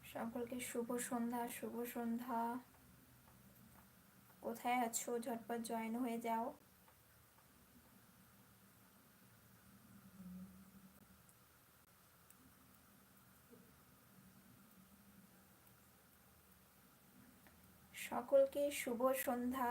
সকলকে শুভ সন্ধ্যা, শুভ সন্ধ্যা। কোথায় আছো? ঝটপট জয়েন হয়ে যাও। সকলকে শুভ সন্ধ্যা।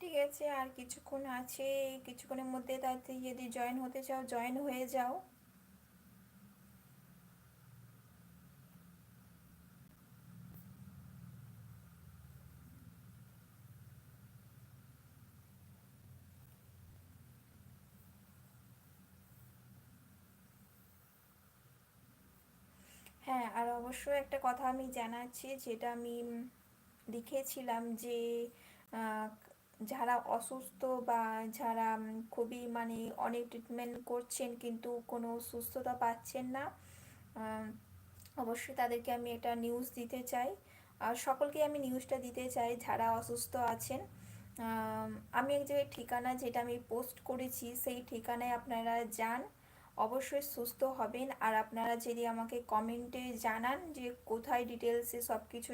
ঠিক আছে, আর কিছুক্ষণ আছে, কিছুক্ষণের মধ্যে তাড়াতাড়ি যদি জয়েন হতে চাও জয়েন হয়ে যাও। হ্যাঁ, আর অবশ্যই একটা কথা আমি জানাচ্ছি, যেটা আমি লিখেছিলাম যে আহ, যারা অসুস্থ বা যারা খুবই মানে অনেক ট্রিটমেন্ট করছেন কিন্তু কোনো সুস্থতা পাচ্ছেন না, আহ, অবশ্যই তাদেরকে আমি এটা নিউজ দিতে চাই। আর সকলকে আমি নিউজটা দিতে চাই যারা অসুস্থ আছেন। আমি এক জায়গায় ঠিকানা যেটা আমি পোস্ট করেছি সেই ঠিকানায় আপনারা যান, অবশ্যই সুস্থ হবেন। আর আপনারা যদি আমাকে কমেন্টে জানান যে কোথায় ডিটেলসে সব কিছু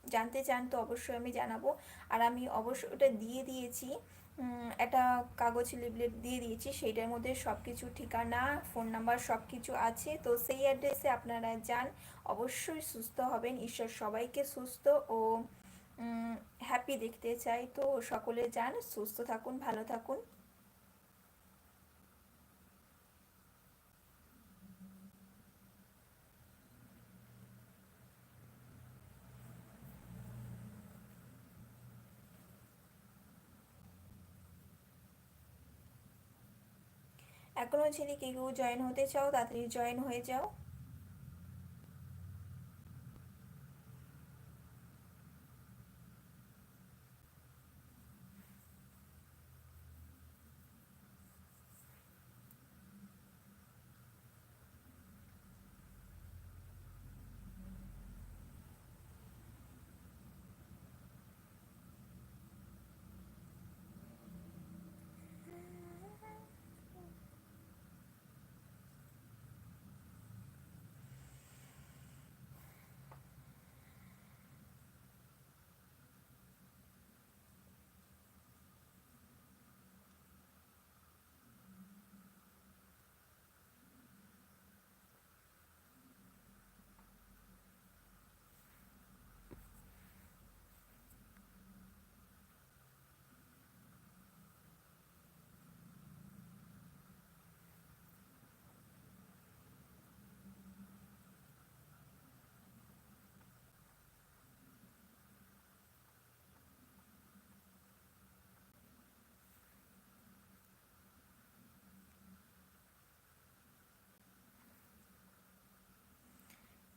জানতে চান, তো অবশ্যই আমি জানাবো। আর আমি অবশ্যই ওটা দিয়ে দিয়েছি, একটা কাগজ লিফলেট দিয়ে দিয়েছি, সেইটার মধ্যে সব কিছু ঠিকানা, ফোন নাম্বার সব কিছু আছে। তো সেই অ্যাড্রেসে আপনারা যান, অবশ্যই সুস্থ হবেন। ঈশ্বর সবাইকে সুস্থ ও হ্যাপি দেখতে চাই। তো সকলে যান, সুস্থ থাকুন, ভালো থাকুন। এখনও যদি কেউ জয়েন হতে চাও তাড়াতাড়ি জয়েন হয়ে যাও।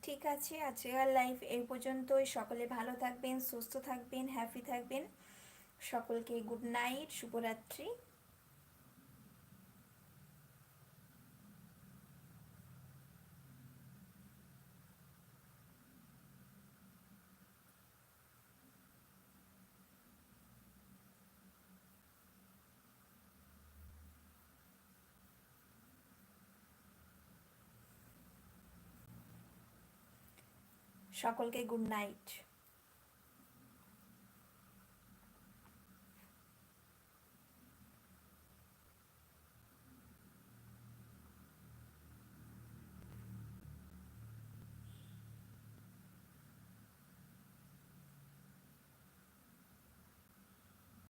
ঠিক আছে, আজকের লাইফ এই পর্যন্তই। সকলে ভালো থাকবেন, সুস্থ থাকবেন, হ্যাপি থাকবেন। সকলকে গুড নাইট, শুভরাত্রি। সকলকে গুড নাইট।